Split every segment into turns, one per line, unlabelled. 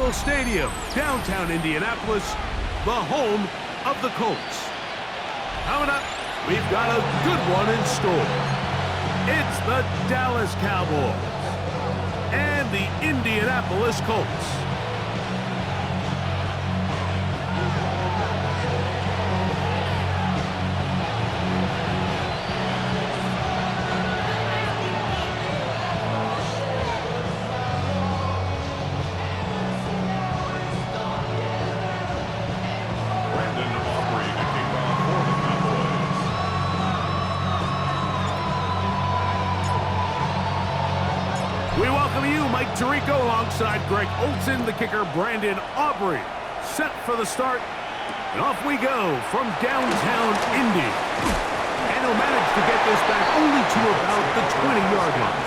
Memorial Stadium, downtown Indianapolis, the home of the Colts. Coming up, we've got a good one in store. It's the Dallas Cowboys and the Indianapolis Colts. We welcome you, Mike Tirico, alongside Greg Olson, the kicker, Brandon Aubrey. Set for the start, and off we go from downtown Indy. And he'll manage to get this back only to about the 20-yard line.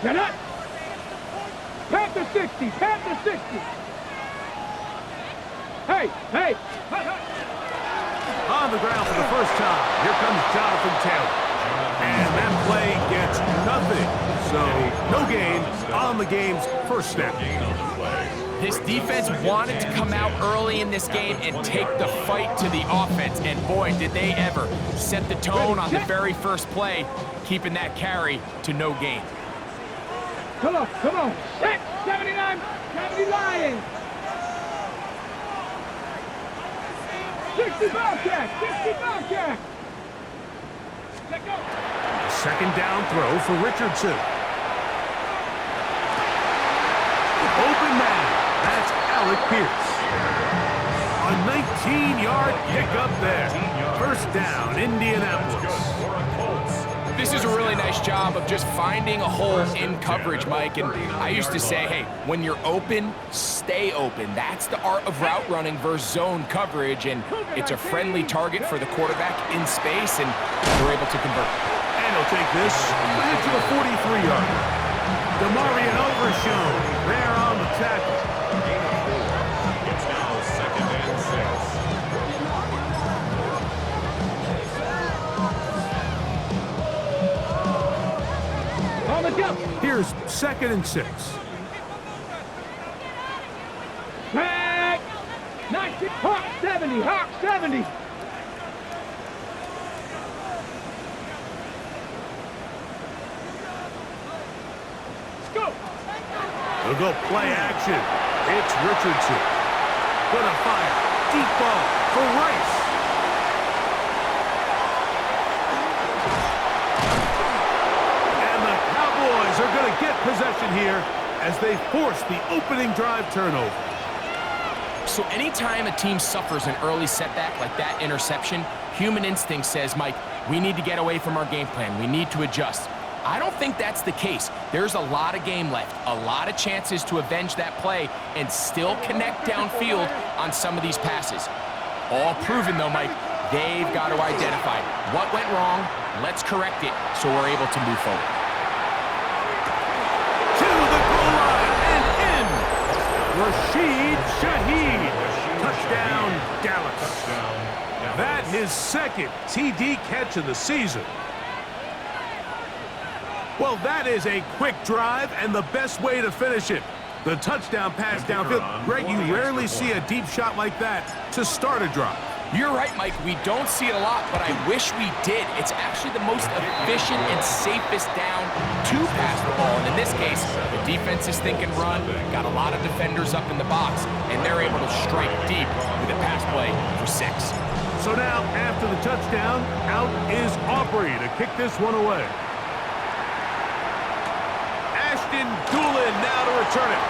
Get up! Panther 60! Panther 60! Hey! Hey!
On the ground for the first time, here comes Jonathan Taylor. And that play gets nothing. So, no gain on the game's first snap.
This defense wanted to come out early in this game and take the fight to the offense. And boy, did they ever set the tone on the very first play, keeping that carry to no gain.
Come on, come on. Set! 79, 70 Lions. 60 Bobcat, 60 Bobcat. Let go.
A second down throw for Richardson. Open man. That's Alec Pierce. A 19-yard pickup there. First down, Indianapolis.
This is a really nice job of just finding a hole in coverage, Mike. And I used to say, hey, when you're open, stay open. That's the art of route running versus zone coverage. And it's a friendly target for the quarterback in space, and we're able to convert.
And he'll take this back to the 43-yard line. DeMarion Overshown there on the tackle.
It's now 2nd and 6.
On the jump.
Here's 2nd and 6.
Back. 90. Hawk 70. Hawk 70.
They'll go play action. It's Richardson. Gonna fire. Deep ball for Rice. And the Cowboys are gonna get possession here as they force the opening drive turnover.
So anytime a team suffers an early setback like that interception, human instinct says, Mike, we need to get away from our game plan. We need to adjust. I don't think that's the case. There's a lot of game left, a lot of chances to avenge that play and still connect downfield on some of these passes. All proven, though, Mike, they've got to identify what went wrong, let's correct it so we're able to move forward.
To the goal line and in. Rashid Shaheed. Touchdown, Dallas. That his second TD catch of the season. Well, that is a quick drive and the best way to finish it. The touchdown pass downfield. Greg, you rarely see a deep shot like that to start a drive.
You're right, Mike. We don't see it a lot, but I wish we did. It's actually the most efficient and safest down to pass the ball. And in this case, the defense is thinking run, got a lot of defenders up in the box, and they're able to strike deep with a pass play for 6.
So now, after the touchdown, out is Aubrey to kick this one away. Doolin now to return it.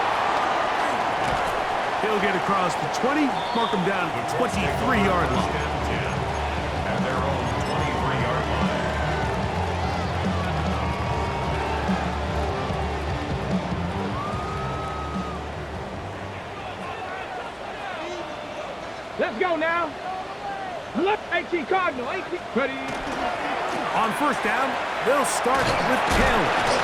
He'll get across the 20, mark him down at the 23-yard line.
And their own 23-yard line.
Let's go now. Look, 18 Cardinal, 18. Ready.
On first down, they'll start with Taylor.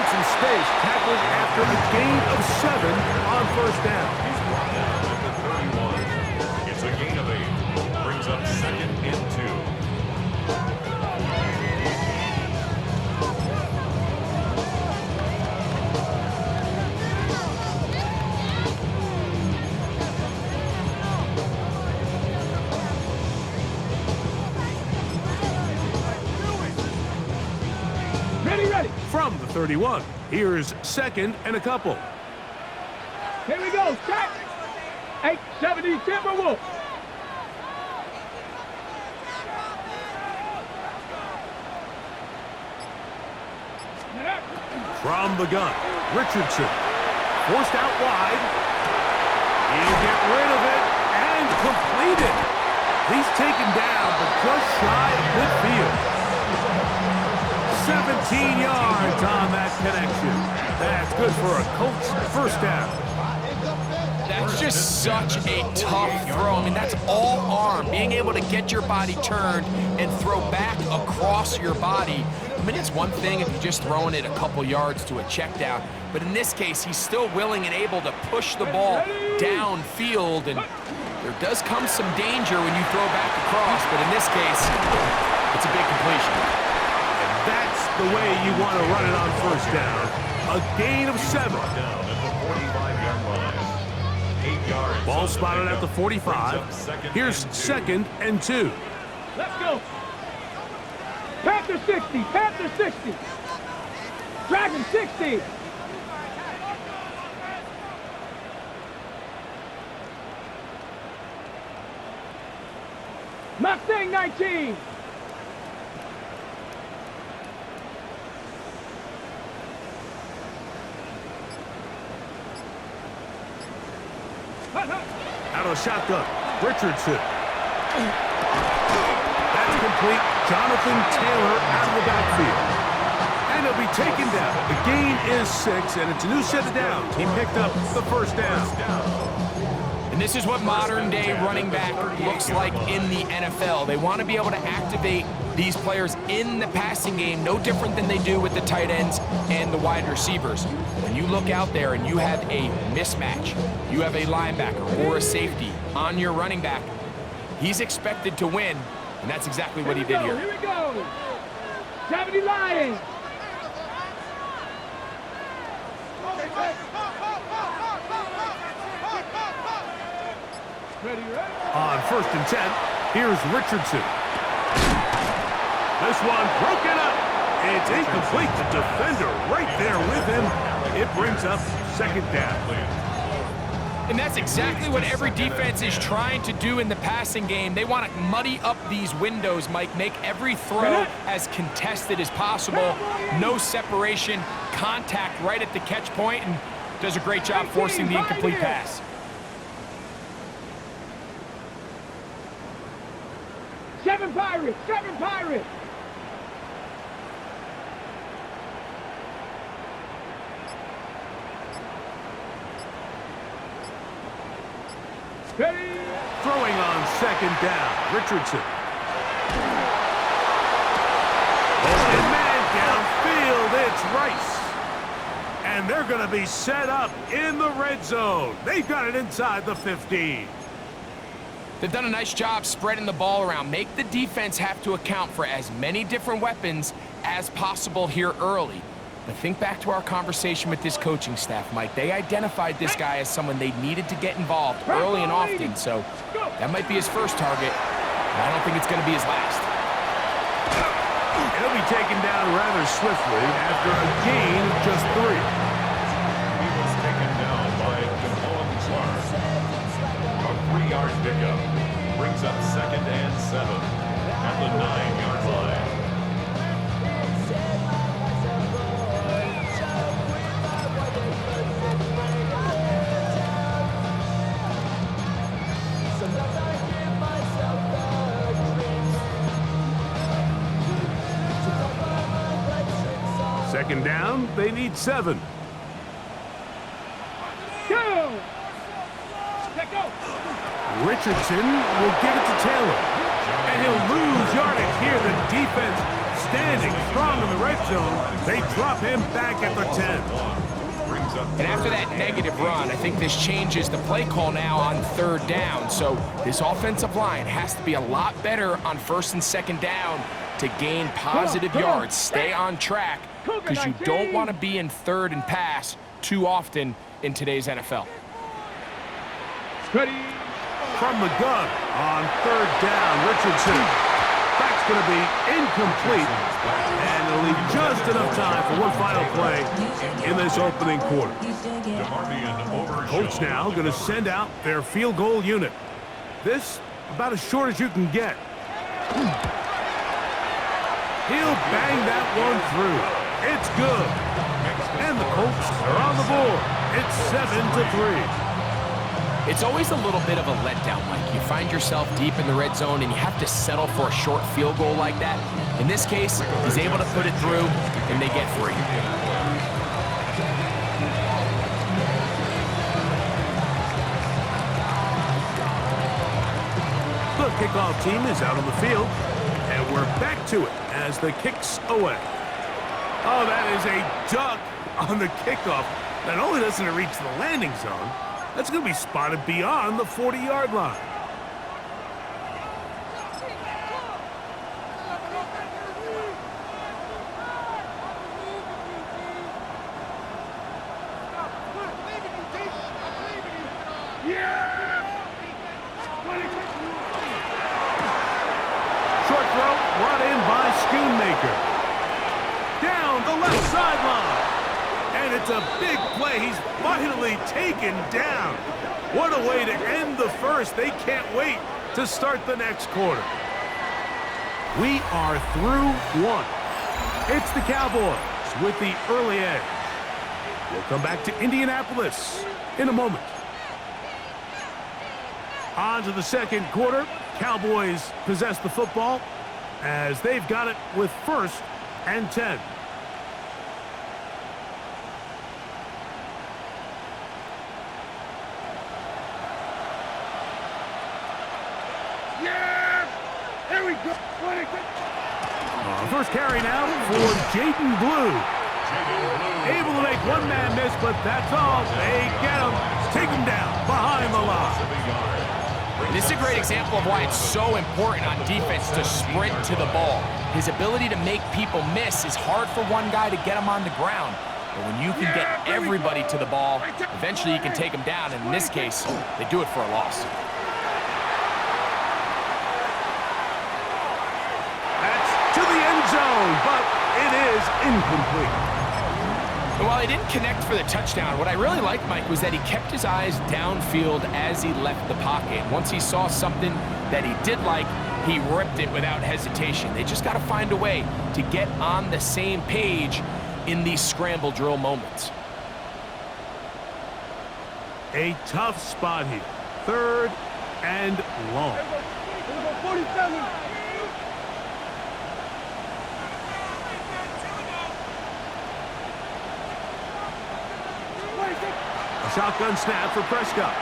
find some space, tackling after a gain of 7 on first down.
He's brought down at the 31. It's a gain of 8. Brings up 2nd and 2.
Ready.
From the 31, here's 2nd and a couple.
Here we go. Check. 870 Timberwolves.
From the gun, Richardson. Forced out wide. He'll get rid of it and complete it. He's taken down, but just shy of midfield. 17 yards on that connection. That's good for a Colts first down.
That's just such a tough throw. I mean, that's all arm. Being able to get your body turned and throw back across your body. I mean, it's one thing if you're just throwing it a couple yards to a check down, but in this case, he's still willing and able to push the ball downfield, and there does come some danger when you throw back across, but in this case, it's a big completion.
That's the way you want to run it on first down. A gain of 7.
Down at the 45-yard line. 8 yards.
Ball spotted at the 45. Here's 2nd and 2.
Let's go. Panther 60. Panther 60. Dragon 60. Mustang 19.
Out of the shotgun, Richardson. That's complete. Jonathan Taylor out of the backfield. And he'll be taken down. The gain is 6, and it's a new set of downs. He picked up the first down.
And this is what modern-day running back looks like in the NFL. They want to be able to activate these players in the passing game, no different than they do with the tight ends and the wide receivers. When you look out there and you have a mismatch, you have a linebacker or a safety on your running back, he's expected to win, and that's exactly what he did here.
Here we go. 70 Lions. Ready.
On 1st and 10, here's Richardson. This one broken up. It's incomplete. The defender right there with him. It brings up 2nd down.
And that's exactly what every defense is trying to do in the passing game. They want to muddy up these windows, Mike, make every throw as contested as possible. No separation, contact right at the catch point, and does a great job forcing the incomplete pass.
Seven Pirates. Ready.
Throwing on 2nd down, Richardson. Open man downfield, it's Rice. And they're going to be set up in the red zone. They've got it inside the 15.
They've done a nice job spreading the ball around. Make the defense have to account for as many different weapons as possible here early. But think back to our conversation with this coaching staff, Mike. They identified this guy as someone they needed to get involved early and often, so that might be his first target, but I don't think it's going to be his last.
He'll be taken down rather swiftly after a gain of just 3.
He was taken down by Devon Clark. A 3-yard pickup brings up 2nd and 7 at the 9-yard line.
Second down, they need 7.
Go. Let go.
Richardson will give it to Taylor. And he'll lose yardage here. The defense standing strong in the red zone. They drop him back at the 10.
And after that negative run, I think this changes the play call now on 3rd down. So this offensive line has to be a lot better on 1st and 2nd down to gain positive yards. Stay on track, because you don't want to be in 3rd and pass too often in today's NFL.
Ready.
From the gun on 3rd down, Richardson. That's going to be incomplete. And it'll leave just enough time for one final play in this opening quarter. Colts now going to send out their field goal unit. This about as short as you can get. He'll bang that one through. It's good. And the Colts are on the board. It's 7-3.
It's always a little bit of a letdown, Mike. You find yourself deep in the red zone and you have to settle for a short field goal like that. In this case, he's able to put it through, and they get 3.
The kickoff team is out on the field, and we're back to it as the kick's away. Oh, that is a duck on the kickoff. Not only doesn't it reach the landing zone, that's going to be spotted beyond the 40-yard line. Short throw brought in by Schoonmaker. Down the left sideline. And it's a big play. He's finally taken down. What a way to end the first. They can't wait to start the next quarter. We are through one. It's the Cowboys with the early edge. We'll come back to Indianapolis in a moment. On to the second quarter. Cowboys possess the football as they've got it with 1st and 10. First carry now for Jaden Blue. Able to make one man miss, but that's all. They get him. Take him down behind the line.
This is a great example of why it's so important on defense to sprint to the ball. His ability to make people miss is hard for one guy to get him on the ground. But when you can get everybody to the ball, eventually you can take them down. And in this case, they do it for a loss.
Zone, but it is incomplete.
And while he didn't connect for the touchdown, what I really liked, Mike, was that he kept his eyes downfield as he left the pocket. Once he saw something that he did like, he ripped it without hesitation. They just got to find a way to get on the same page in these scramble drill moments.
A tough spot here. 3rd and long.
47.
Shotgun snap for Prescott.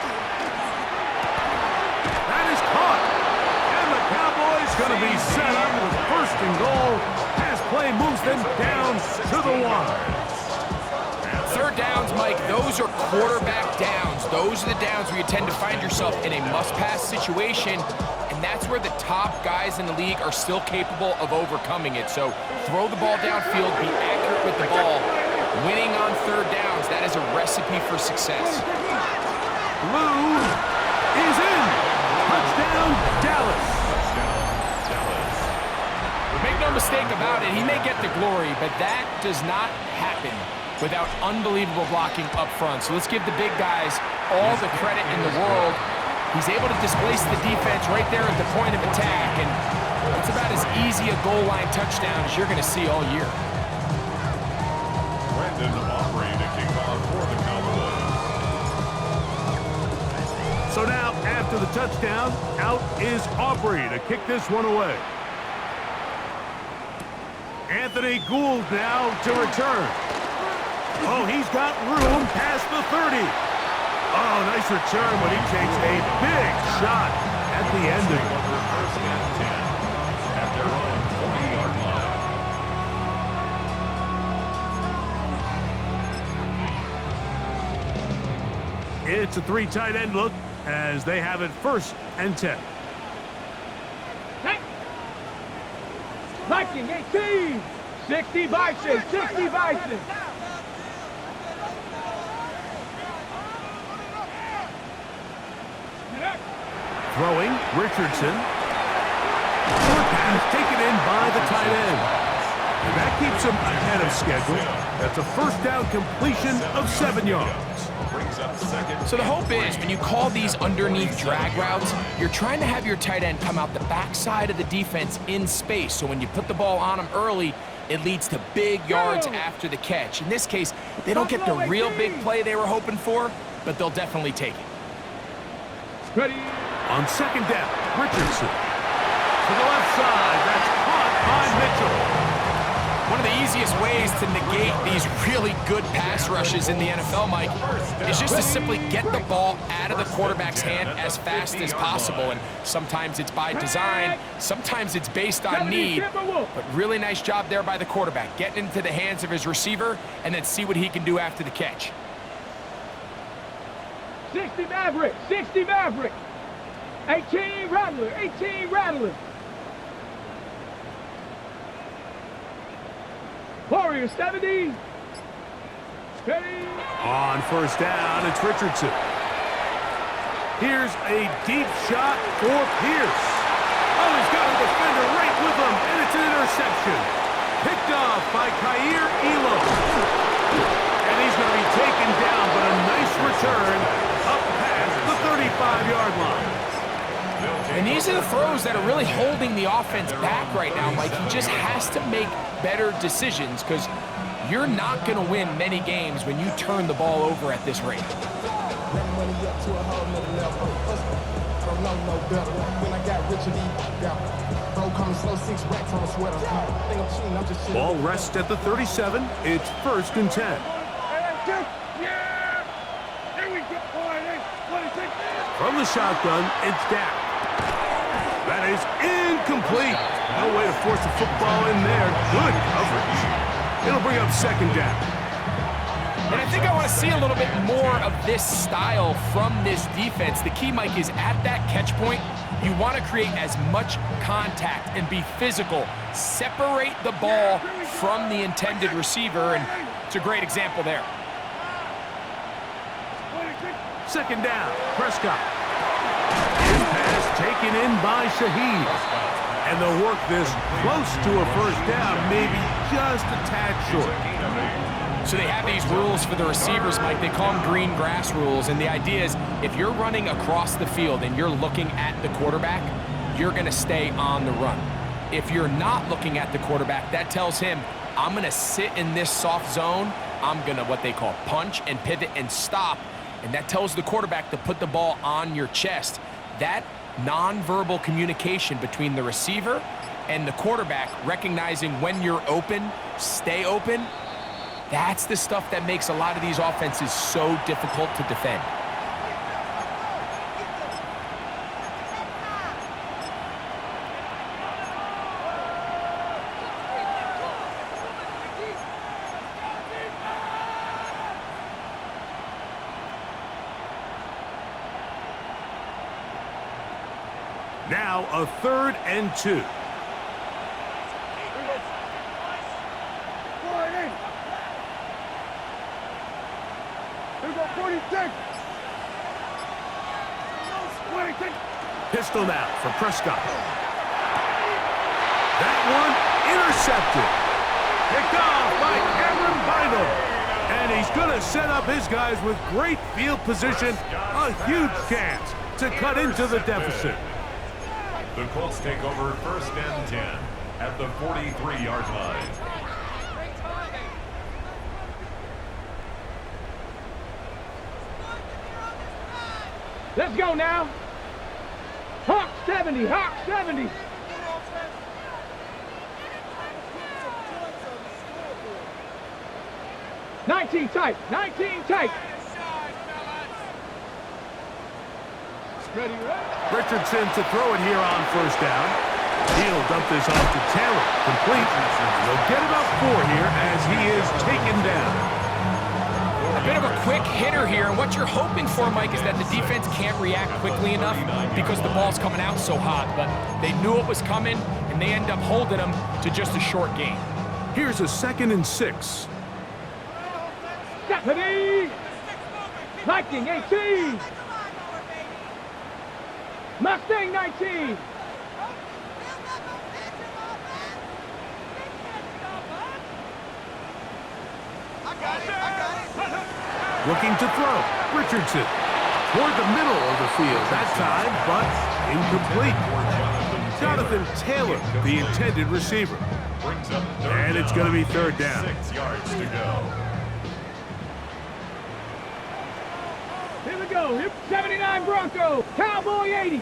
That is caught. And the Cowboys going to be set up with 1st and goal as play moves them down to the 1.
3rd downs, Mike, those are quarterback downs. Those are the downs where you tend to find yourself in a must-pass situation, and that's where the top guys in the league are still capable of overcoming it. So throw the ball downfield, be accurate with the ball. Winning on 3rd downs, that is a recipe for success.
Blue is in. Touchdown, Dallas.
Make no mistake about it, he may get the glory, but that does not happen without unbelievable blocking up front. So let's give the big guys all the credit in the world. He's able to displace the defense right there at the point of attack, and it's about as easy a goal line touchdown as you're going to see all year.
So now, after the touchdown, out is Aubrey to kick this one away. Anthony Gould now to return. Oh, he's got room past the 30. Oh, nice return, but he takes a big shot at the end of it. It's a 3 tight end look as they have it 1st and 10.
Viking 18. 60 Bison. 60 Bison.
Throwing, Richardson. Short pass taken in by the tight end. And that keeps him ahead of schedule. That's a 1st down completion of 7 yards.
So the hope is when you call these underneath drag routes, you're trying to have your tight end come out the backside of the defense in space. So when you put the ball on him early, it leads to big yards after the catch. In this case, they don't get the real big play they were hoping for, but they'll definitely take it.
Ready.
On 2nd down, Richardson. To the left side, that's caught by Mitchell.
One of the easiest ways to negate these really good pass rushes in the NFL, Mike, is just to simply get the ball out of the quarterback's hand as fast as possible. And sometimes it's by design, sometimes it's based on need. But really nice job there by the quarterback, getting into the hands of his receiver and then see what he can do after the catch.
60 Maverick. 60 Maverick. 18 Rattler. 18 Rattler. Warrior 70. Ready.
On 1st down, it's Richardson. Here's a deep shot for Pierce. Oh, he's got a defender right with him, and it's an interception. Picked off by Kaiir Elam. And he's going to be taken down, but a nice return up past the 35-yard line.
And these are the throws that are really holding the offense back right now, Mike. He just has to make better decisions because you're not going to win many games when you turn the ball over at this rate.
Ball rests at the 37. It's 1st and 10. From the shotgun, it's down. That is incomplete. No way to force the football in there. Good coverage. It'll bring up 2nd down.
And I think I want to see a little bit more of this style from this defense. The key, Mike, is at that catch point, you want to create as much contact and be physical. Separate the ball from the intended receiver, and it's a great example there.
2nd down, Prescott. His pass taken in by Shaheed. And they'll work this close to a 1st down, maybe just a tad short.
So they have these rules for the receivers, Mike. They call them green grass rules. And the idea is if you're running across the field and you're looking at the quarterback, you're going to stay on the run. If you're not looking at the quarterback, that tells him, I'm going to sit in this soft zone. I'm going to what they call punch and pivot and stop. And that tells the quarterback to put the ball on your chest. That nonverbal communication between the receiver and the quarterback, recognizing when you're open, stay open, that's the stuff that makes a lot of these offenses so difficult to defend.
Now a 3rd and 2. Pistol now for Prescott. That one intercepted. Picked off by Cameron Bynum. And he's going to set up his guys with great field position. A huge chance to cut into the deficit.
The Colts take over 1st and 10 at the 43-yard line.
Let's go now. Hawk 70, Hawk 70. Nineteen tight, 19 tight. Ready,
Richardson to throw it here on 1st down. He'll dump this off to Taylor. Complete. They'll get about 4 here as he is taken down.
I've bit of a quick hitter here, and what you're hoping for, Mike, is that the defense can't react quickly enough because the ball's coming out so hot, but they knew it was coming, and they end up holding them to just a short gain.
Here's a 2nd and 6.
Stephanie! Viking 18! Mustang 19!
Looking to throw. Richardson. Toward the middle of the field that time, but incomplete. Jonathan Taylor, the intended receiver. And it's going to be 3rd down.
6 yards to go.
Here we go. 79 Bronco. Cowboy 80.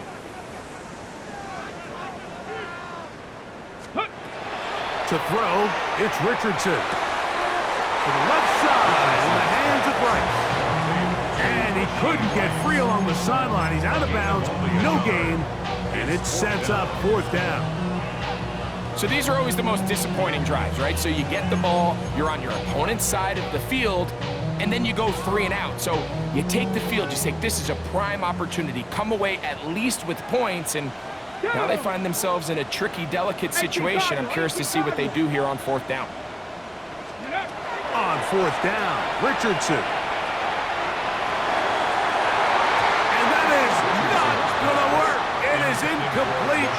To throw, it's Richardson. To the left side, in the hands of Rice. And he couldn't get free along the sideline. He's out of bounds, no gain, and it sets up 4th down.
So these are always the most disappointing drives, right? So you get the ball, you're on your opponent's side of the field, and then you go 3 and out. So you take the field, you say, this is a prime opportunity. Come away at least with points, and now they find themselves in a tricky, delicate situation. I'm curious to see what they do here on 4th down.
On 4th down, Richardson. And that is not going to work. It is incomplete.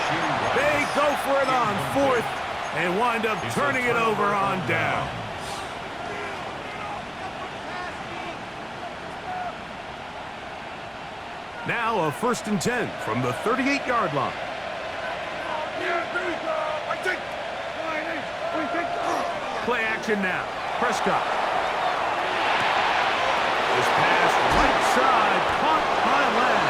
They go for it on 4th and wind up turning it over on down. Now a 1st and 10 from the 38-yard line. Play action now. Prescott. This pass right side, caught by Lamb.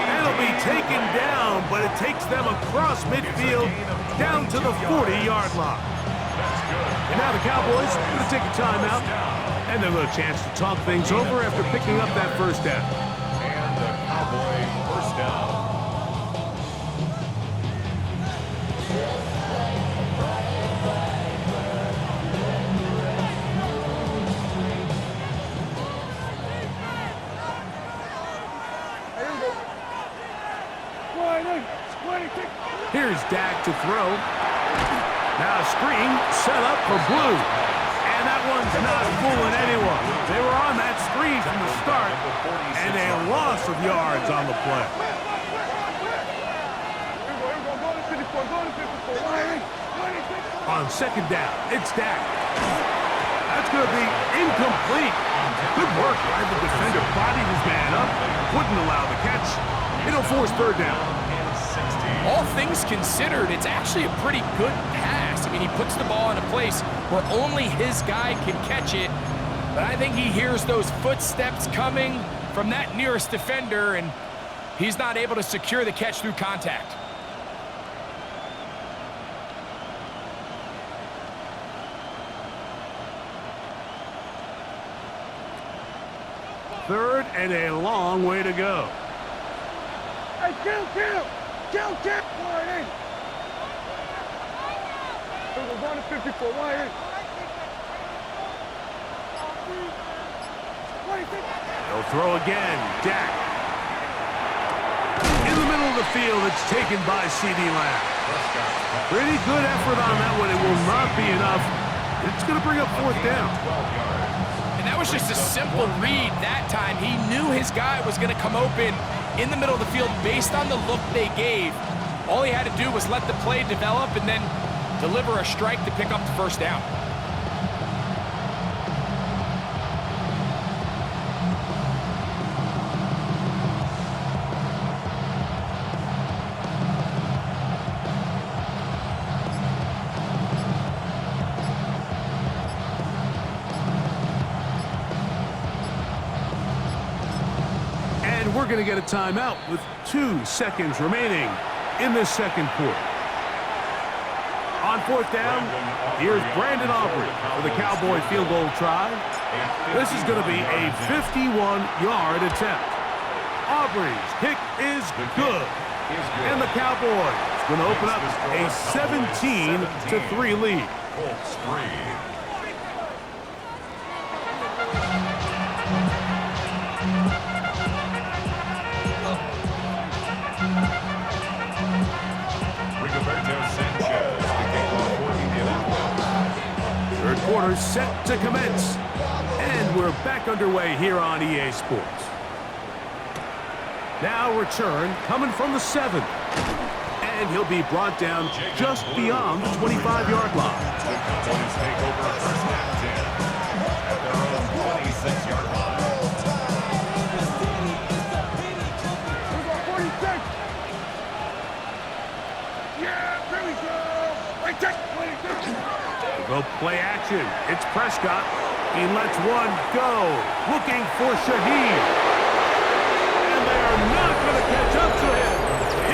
And it'll be taken down, but it takes them across midfield down to the 40-yard line. And now the Cowboys are going to take a timeout, and they'll have a chance to talk things over after picking up that 1st down.
And the Cowboy 1st down.
Here's Dak to throw. Now a screen set up for Blue. And that one's not fooling anyone. They were on that screen from the start, and a loss of yards on the play. On 2nd down, it's Dak. That's going to be incomplete. Good work by the defender. Bodied his man up. Wouldn't allow the catch. It'll force 3rd down.
All things considered, it's actually a pretty good pass. I mean, he puts the ball in a place where only his guy can catch it. But I think he hears those footsteps coming from that nearest defender, and he's not able to secure the catch through contact.
Third and a long way to go.
Hey, kill! We're going to 54.
They'll throw again. Dak. In the middle of the field, it's taken by C.D. Lamb. Pretty good effort on that one. It will not be enough. It's going to bring up 4th down.
And that was just a simple read that time. He knew his guy was going to come open in the middle of the field based on the look they gave. All he had to do was let the play develop and then deliver a strike to pick up the 1st down.
And we're going to get a timeout with 2 seconds remaining in this 2nd quarter. On 4th down, here's Brandon Aubrey for the Cowboy field goal try. This is going to be a 51-yard attempt. Aubrey's kick is good. And the Cowboys going to open up a 17-3 lead.
Colts 3.
are set to commence. And we're back underway here on EA Sports. Now return coming from the 7. And he'll be brought down just beyond the 25-yard line.
The Cowboys take over first and 10 at their own 26-yard line.
We're going 46. Yeah, there we go. Right check. 26.
Go play action. It's Prescott. He lets one go. Looking for Shaheed. And they are not going to catch up to him.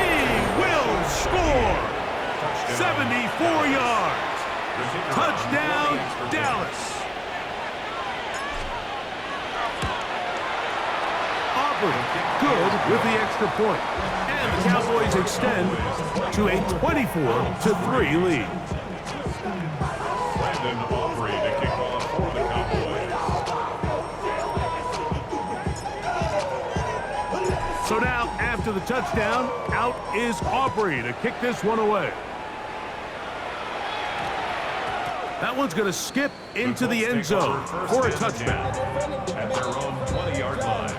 He will score. 74 yards. Touchdown, Dallas. Auburn good with the extra point. And the Cowboys extend to a 24-3 lead.
Brandon Aubrey to kick off for the Cowboys.
So now, after the touchdown, out is Aubrey to kick this one away. That one's going to skip into the end zone for a touchdown.
At their own 20-yard line.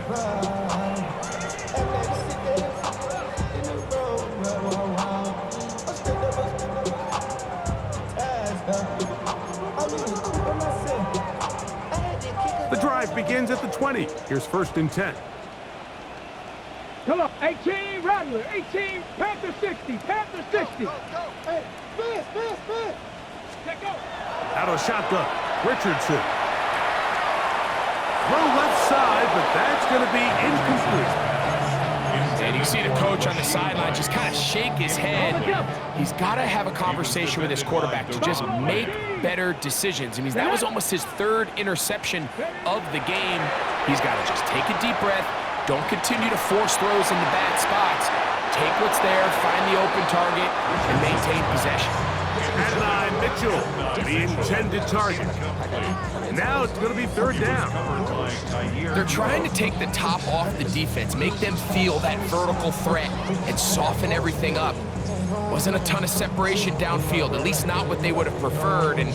The drive begins at the 20. Here's 1st and 10.
Come on. 18, Rattler. 18, Panther 60. Panther 60. Hey, spin. Let go.
Out of shotgun, Richardson. Throw left side, but that's going to be incomplete.
And you see the coach on the sideline just kind of shake his head. He's got to have a conversation with his quarterback to just make better decisions. I mean, that was almost his 3rd interception of the game. He's got to just take a deep breath. Don't continue to force throws into bad spots. Take what's there, find the open target, and maintain possession.
Adonai Mitchell, the intended target. Now it's going to be 3rd down.
They're trying to take the top off the defense, make them feel that vertical threat, and soften everything up. Wasn't a ton of separation downfield, at least not what they would have preferred, and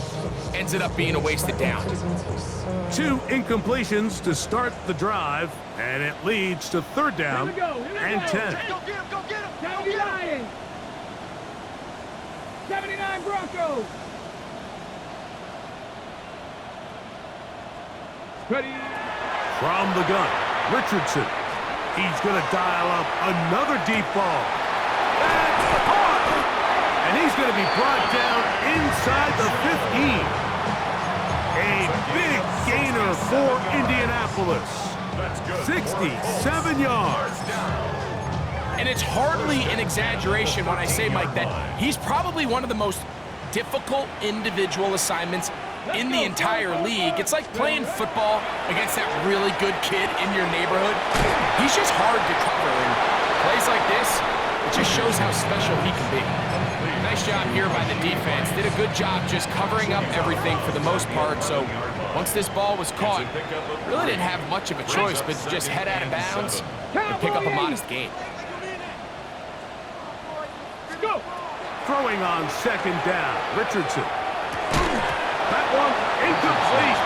ends it up being a wasted down.
2 incompletions to start the drive, and it leads to 3rd down and 10.
Go get him. 79. 79 Broncos. Ready.
From the gun, Richardson. He's going to dial up another deep ball. That's caught! And he's going to be brought down inside the 15. A big gainer for Indianapolis. 67 yards.
And it's hardly an exaggeration when I say, Mike, that he's probably one of the most difficult individual assignments in the entire league. It's like playing football against that really good kid in your neighborhood. He's just hard to cover, and plays like this, it just shows how special he can be. Nice job here by the defense. Did a good job just covering up everything for the most part, so once this ball was caught, really didn't have much of a choice but to just head out of bounds and pick up a modest gain.
Go.
Throwing on 2nd down, Richardson. That one incomplete.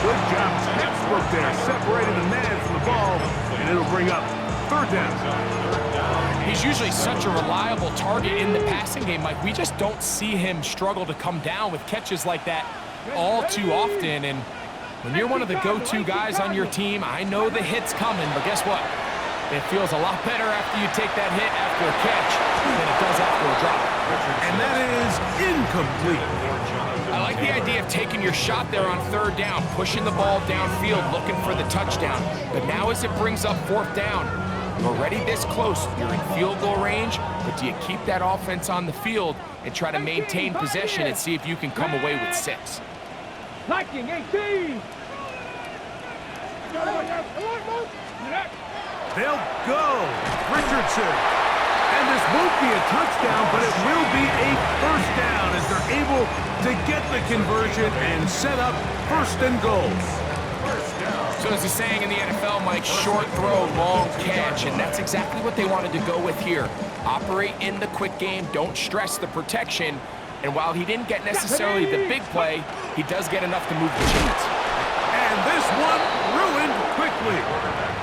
Good job, textbook there, separating the man from the ball, and it'll bring up 3rd down.
He's usually such a reliable target in the passing game, Mike. We just don't see him struggle to come down with catches like that all too often. And when you're one of the go-to guys on your team, I know the hit's coming, but guess what? It feels a lot better after you take that hit after a catch than it does after a drop.
And that is incomplete.
I like the idea of taking your shot there on 3rd down, pushing the ball downfield, looking for the touchdown. But now as it brings up 4th down, you're already this close. You're in field goal range, but do you keep that offense on the field and try to maintain possession and see if you can come away with 6?
Liking 18.
They'll go. Richardson. And this won't be a touchdown, but it will be a 1st down as they're able to get the conversion and set up 1st and goal.
So as the saying in the NFL, Mike, short throw, long catch, and that's exactly what they wanted to go with here. Operate in the quick game, don't stress the protection, And while he didn't get necessarily the big play, he does get enough to move the chains.
And this one ruined quickly.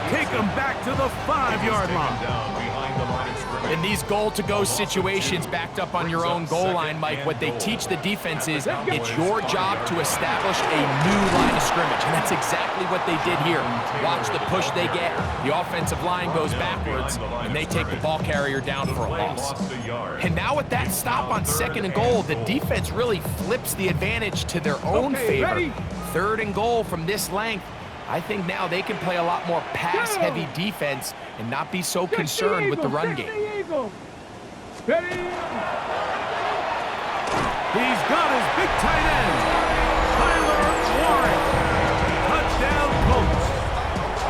Take him back to the 5-yard line.
Down behind the line of scrimmage.
In these goal-to-go situations backed up on your own goal line, Mike, what they teach the defense is it's your job to establish a new line of scrimmage, and that's exactly what they did here. Watch the push they get. The offensive line goes backwards, and they take the ball carrier down for a loss. And now with that stop on 2nd and goal, the defense really flips the advantage to their own favor. 3rd and goal from this length. I think now they can play a lot more pass-heavy defense and not be so concerned with the run game.
He's got his big tight end, Tyler Warren. Touchdown, Colts.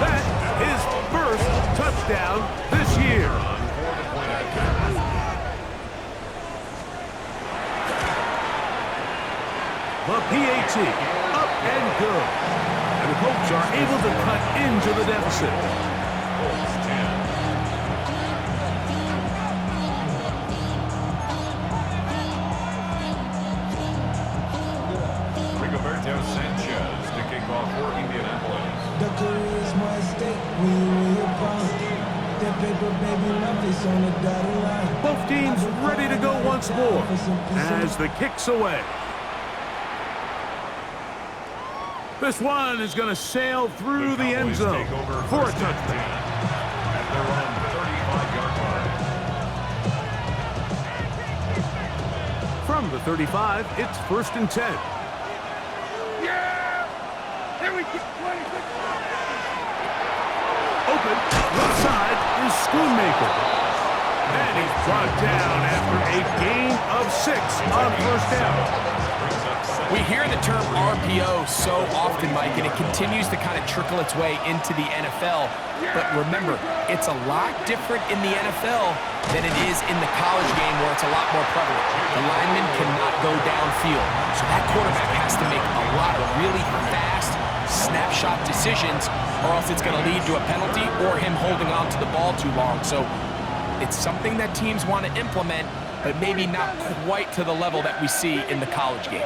That's his first touchdown this year. The PAT, up and good. And the Colts are able to cut into the deficit.
Colts 10. Rigoberto Sanchez to kick off for Indianapolis.
The career is my stake when you win your prime. That paper, baby, nothing's on the dotted line.
Both teams ready to go once more as the kick's away. This one is going to sail through the end zone for a touchdown.
At their own 35-yard line.
From the 35, it's 1st and 10.
Yeah! Here we go.
Open, left side is Schoonmaker. And he's brought down after a gain of 6 on 1st down.
We hear the term RPO so often, Mike, and it continues to kind of trickle its way into the NFL. But remember, it's a lot different in the NFL than it is in the college game where it's a lot more prevalent. The lineman cannot go downfield, so that quarterback has to make a lot of really fast snapshot decisions, or else it's going to lead to a penalty or him holding on to the ball too long. So it's something that teams want to implement, but maybe not quite to the level that we see in the college game.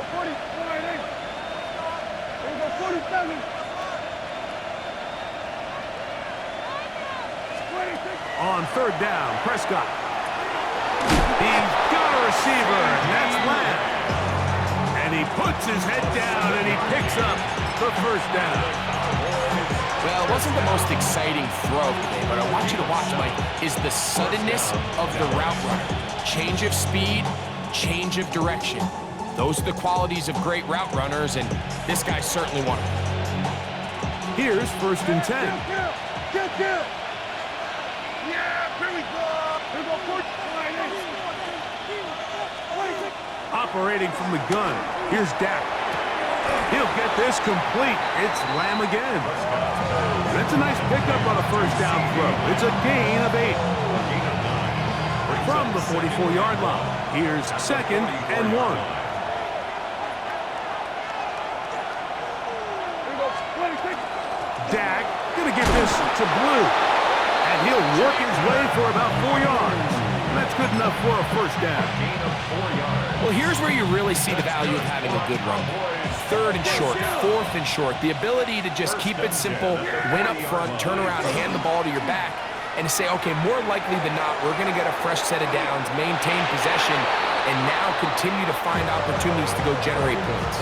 On 3rd down, Prescott. He's got a receiver, and that's Lamb. And he puts his head down, and he picks up the 1st down.
Well, it wasn't the most exciting throw today, but I want you to watch, Mike, is the suddenness of the route runner. Change of speed, change of direction. Those are the qualities of great route runners, and this guy certainly one of them.
Here's 1st and 10. Operating from the gun, here's Dak. He'll get this complete. It's Lamb again. That's a nice pickup on a 1st down throw. It's a gain of 8. From the 44-yard line, here's 2nd and 1. Dak gonna get this to Blue, and he'll work his way for about 4 yards. And that's good enough for a 1st down.
Gain of 4 yards.
Well, here's where you really see the value of having a good run. 3rd and short, 4th and short. The ability to just keep it simple, win up front, turn around, hand the ball to your back, and say, okay, more likely than not, we're going to get a fresh set of downs, maintain possession, and now continue to find opportunities to go generate points.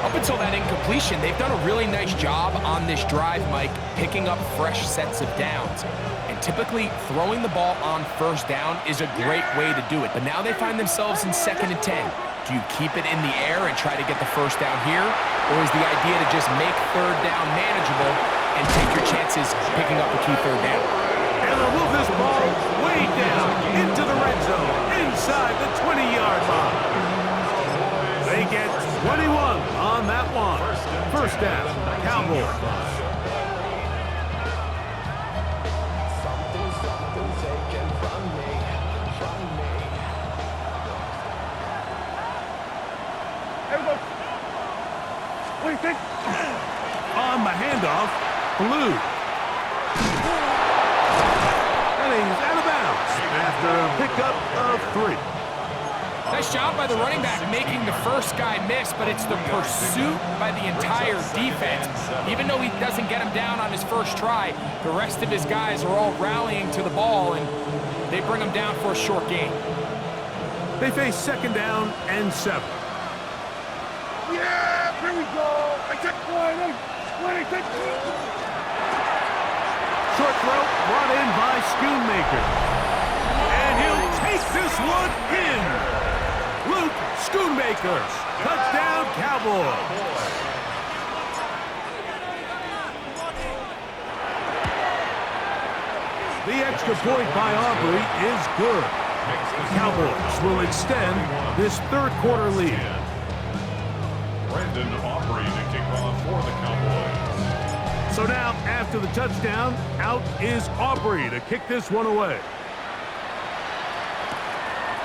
Up until that incompletion, they've done a really nice job on this drive, Mike, picking up fresh sets of downs. And typically, throwing the ball on 1st down is a great way to do it. But now they find themselves in 2nd and 10. Do you keep it in the air and try to get the 1st down here? Or is the idea to just make 3rd down manageable and take your chances picking up a key 3rd down?
And they'll move this ball way down into the red zone, inside the 20-yard line. They get 21 on that one. 1st down, Cowboys. On the handoff, Blue. And he's out of bounds after a pickup of 3.
Nice job by the running back making the first guy miss, but it's the pursuit by the entire defense. Even though he doesn't get him down on his first try, the rest of his guys are all rallying to the ball, and they bring him down for a short gain.
They face 2nd down and 7.
Yeah, here we go. I took 20.
Short throw brought in by Schoonmaker. And he'll take this one in. Luke Schoonmaker. Touchdown, Cowboys. The extra point by Aubrey is good. Cowboys will extend this 3rd quarter lead.
Brandon Aubrey to kick off for the Cowboys.
So now, after the touchdown, out is Aubrey to kick this one away.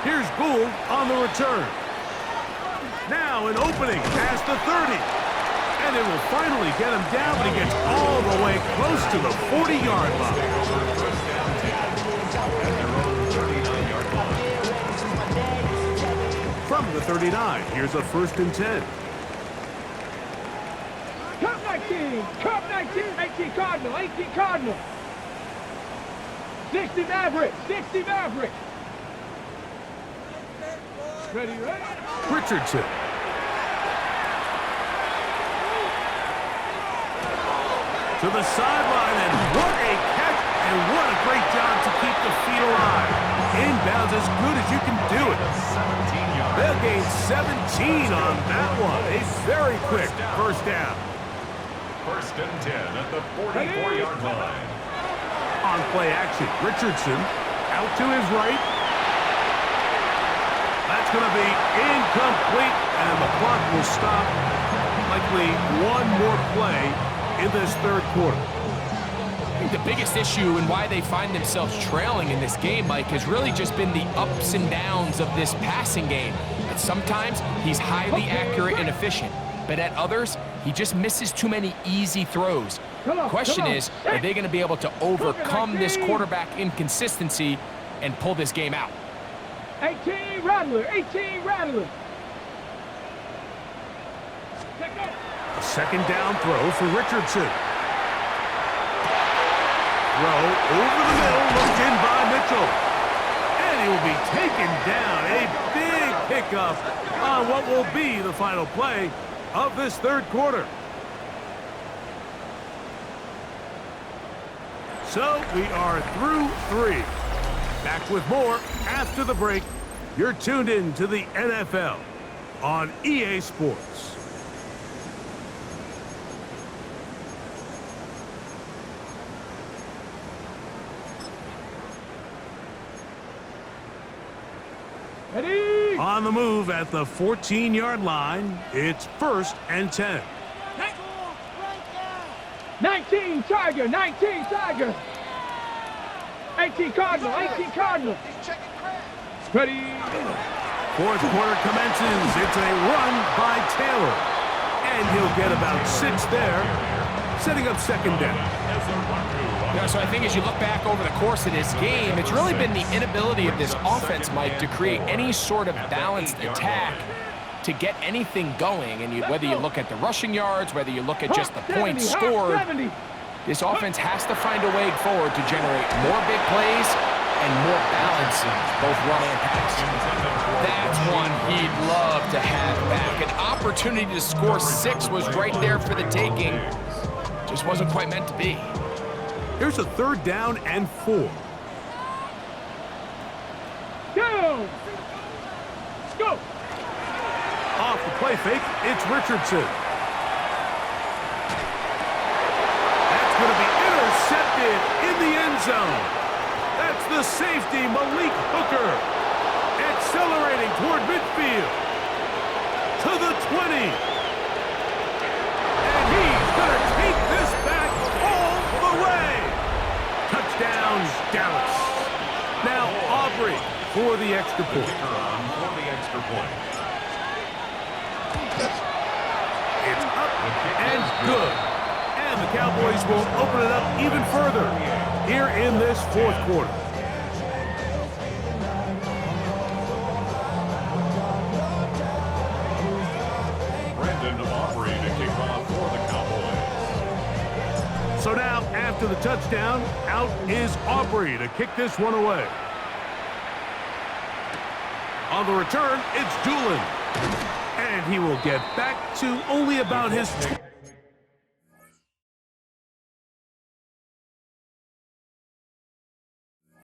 Here's Gould on the return. Now an opening past the 30. And it will finally get him down, but he gets all the way close to the 40-yard line. From the 39, here's a 1st and 10.
Cup 19, Cup 19, 18 Cardinal, 18 Cardinal. 60 Maverick, 60 Maverick. Ready?
Richardson. To the sideline, and what a catch, and what a great job to keep the feet alive. Inbounds as good as you can do it. They'll gain 17 on that one. A very quick 1st down.
1st and 10 at the 44-yard line.
On play action, Richardson out to his right. That's going to be incomplete, and the clock will stop. Likely one more play in this 3rd quarter.
I think the biggest issue and why they find themselves trailing in this game, Mike, has really just been the ups and downs of this passing game. At sometimes, he's highly accurate and efficient, but at others, he just misses too many easy throws. The question is, are they going to be able to overcome this quarterback inconsistency and pull this game out?
18 Rattler, 18 Rattler.
A 2nd down throw for Richardson. Throw over the middle, looked in by Mitchell. And he will be taken down. A big pickup on what will be the final play of this 3rd quarter. So we are through 3. Back with more after the break. You're tuned in to the NFL on EA Sports.
Ready?
On the move at the 14-yard line, it's 1st and 10.
19 Tiger, 19 Tiger. 18 Cardinal, 18 Cardinal. Ready?
4th quarter commences. It's a run by Taylor. And he'll get about 6 there, setting up 2nd down.
Yeah, so I think as you look back over the course of this game, it's really been the inability of this offense, Mike, to create any sort of balanced attack to get anything going. And whether you look at the rushing yards, whether you look at just the points scored, this offense has to find a way forward to generate more big plays and more balance, both run and pass. That's one he'd love to have back. An opportunity to score 6 was right there for the taking. Just wasn't quite meant to be.
Here's a 3rd down and 4.
Go! Go!
Off the play fake, it's Richardson. That's going to be intercepted in the end zone. That's the safety, Malik Hooker. Accelerating toward midfield. To the 20. And he's going to take this back all the way. Touchdown, Dallas. Now Aubrey for the extra point.
For the extra point.
It's up and good. And the Cowboys will open it up even further here in this 4th quarter. after the touchdown. Out is Aubrey to kick this one away. On the return, it's Doolin. And he will get back to only about his...